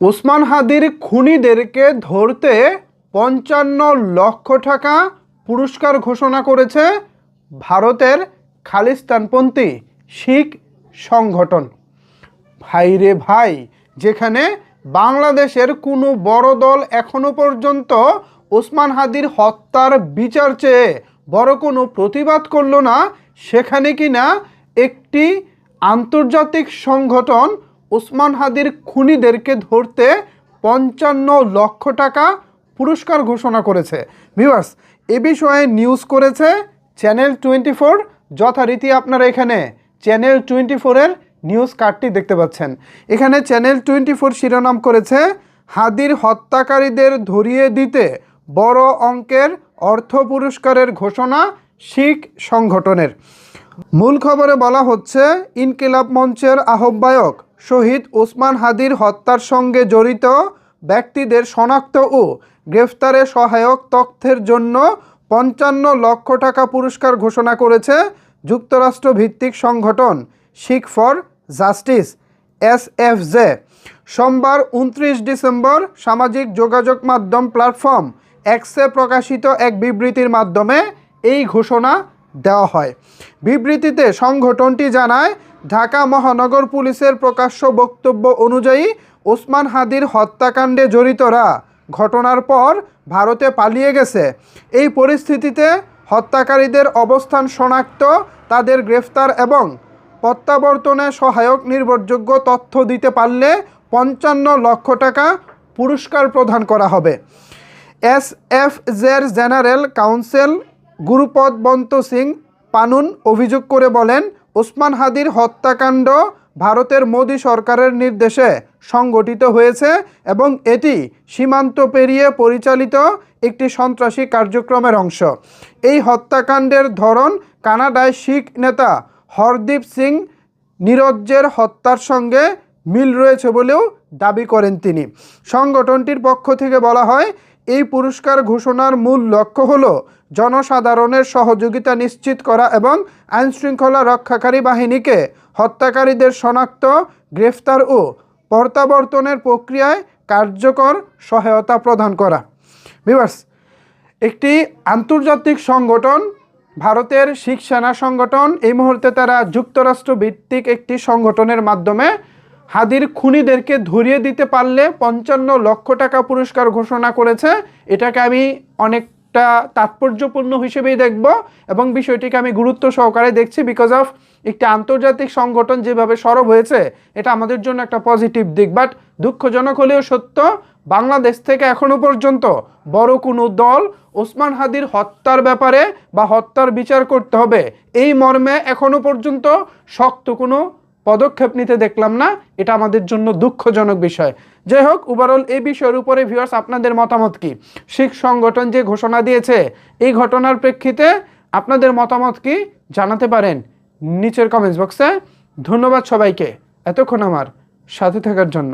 ওসমান হাদির খুনিদেরকে ধরতে ৫৫ লক্ষ টাকা পুরস্কার ঘোষণা করেছে ভারতের খালিস্তানপন্থী শিখ সংগঠন। ভাই রে ভাই, যেখানে বাংলাদেশের কোনো বড় দল এখনো পর্যন্ত ওসমান হাদির হত্যার বিচার চেয়ে বড় কোনো প্রতিবাদ করলো না, সেখানে কিনা একটি আন্তর্জাতিক সংগঠন ওসমান হাদির খুনিদেরকে ধরতে ৫৫ লক্ষ টাকা পুরস্কার ঘোষণা করেছে। ভিউয়ার্স, এ বিষয়ে নিউজ করেছে চ্যানেল 24। যথারীতি আপনারা এখানে চ্যানেল 24-এর নিউজ কার্ডটি দেখতে পাচ্ছেন। এখানে চ্যানেল 24 শিরোনাম করেছে, হাদির হত্যাকারীদের ধরিয়ে দিতে বড় অঙ্কের অর্থ পুরস্কারের ঘোষণা শিখ সংগঠনের। মূল খবরে বলা হচ্ছে, ইনকিলাব মঞ্চের আহ্বায়ক শহীদ ওসমান হাদির হত্যার সঙ্গে জড়িত ব্যক্তিদের শনাক্ত ও গ্রেফতারে সহায়ক তথ্যের জন্য ৫৫ লক্ষ টাকা পুরস্কার ঘোষণা করেছে যুক্তরাষ্ট্র ভিত্তিক সংগঠন শিখ ফর জাস্টিস SFJ। সোমবার ২৯ ডিসেম্বর সামাজিক যোগাযোগ মাধ্যম প্ল্যাটফর্ম এক্সে প্রকাশিত এক বিবৃতির মাধ্যমে এই ঘোষণা দেওয়া হয়। বিবৃতিতে সংগঠনটি জানায়, ঢাকা মহানগর পুলিশের প্রকাশ্য বক্তব্য অনুযায়ী ওসমান হাদির হত্যাকাণ্ডে জড়িতরা ঘটনার পর ভারতে পালিয়ে গেছে। এই পরিস্থিতিতে হত্যাকারীদের অবস্থান শনাক্ত, তাদের গ্রেফতার এবং প্রত্যাবর্তনে সহায়ক নির্ভরযোগ্য তথ্য দিতে পারলে ৫৫ লক্ষ টাকা পুরস্কার প্রদান করা হবে। SFJ'র জেনারেল কাউন্সিল গুরুপদবন্ত সিং পানুন অভিযোগ করে বলেন, ওসমান হাদির হত্যাকাণ্ড ভারতের মোদী সরকারের নির্দেশে সংগঠিত হয়েছে এবং এটি সীমান্ত পেরিয়ে পরিচালিত একটি সন্ত্রাসী কার্যক্রমের অংশ। এই হত্যাকাণ্ডের ধরন কানাডায় শিখ নেতা হরদীপ সিং নিরজ্জের হত্যার সঙ্গে মিল রয়েছে বলেও দাবি করেন তিনি। সংগঠনটির পক্ষ থেকে বলা হয়, এই পুরস্কার ঘোষণার মূল লক্ষ্য হল জনসাধারণের সহযোগিতা নিশ্চিত করা এবং আইনশৃঙ্খলা রক্ষাকারী বাহিনীকে হত্যাকারীদের শনাক্ত, গ্রেফতার ও প্রত্যাবর্তনের প্রক্রিয়ায় কার্যকর সহায়তা প্রদান করা। ভিউয়ার্স, একটি আন্তর্জাতিক সংগঠন, ভারতের শিখ সেনা সংগঠন, এই মুহূর্তে তারা যুক্তরাষ্ট্র ভিত্তিক একটি সংগঠনের মাধ্যমে হাদির খুনিদেরকে ধরিয়ে দিতে পারলে ৫৫ লক্ষ টাকা পুরস্কার ঘোষণা করেছে। এটাকে আমি অনেকটা তাৎপর্যপূর্ণ হিসেবেই দেখব এবং বিষয়টিকে আমি গুরুত্ব সহকারে দেখছি, বিকজ অফ একটি আন্তর্জাতিক সংগঠন যেভাবে সরব হয়েছে, এটা আমাদের জন্য একটা পজিটিভ দিক। বাট দুঃখজনক হলেও সত্য, বাংলাদেশ থেকে এখনো পর্যন্ত বড় কোনো দল ওসমান হাদির হত্যার ব্যাপারে বা হত্যার বিচার করতে হবে এই মর্মে এখনো পর্যন্ত শক্ত কোনো পদক্ষেপ নিতে দেখলাম না। এটা আমাদের জন্য দুঃখজনক বিষয়। যাই হোক, ওভারঅল এই বিষয়ের উপরে ভিউয়ার্স আপনাদের মতামত কি? শিখ সংগঠন যে ঘোষণা দিয়েছে, এই ঘটনার প্রেক্ষিতে আপনাদের মতামত কি জানাতে পারেন নিচের কমেন্টস বক্সে। ধন্যবাদ সবাইকে এতক্ষণ আমার সাথে থাকার জন্য।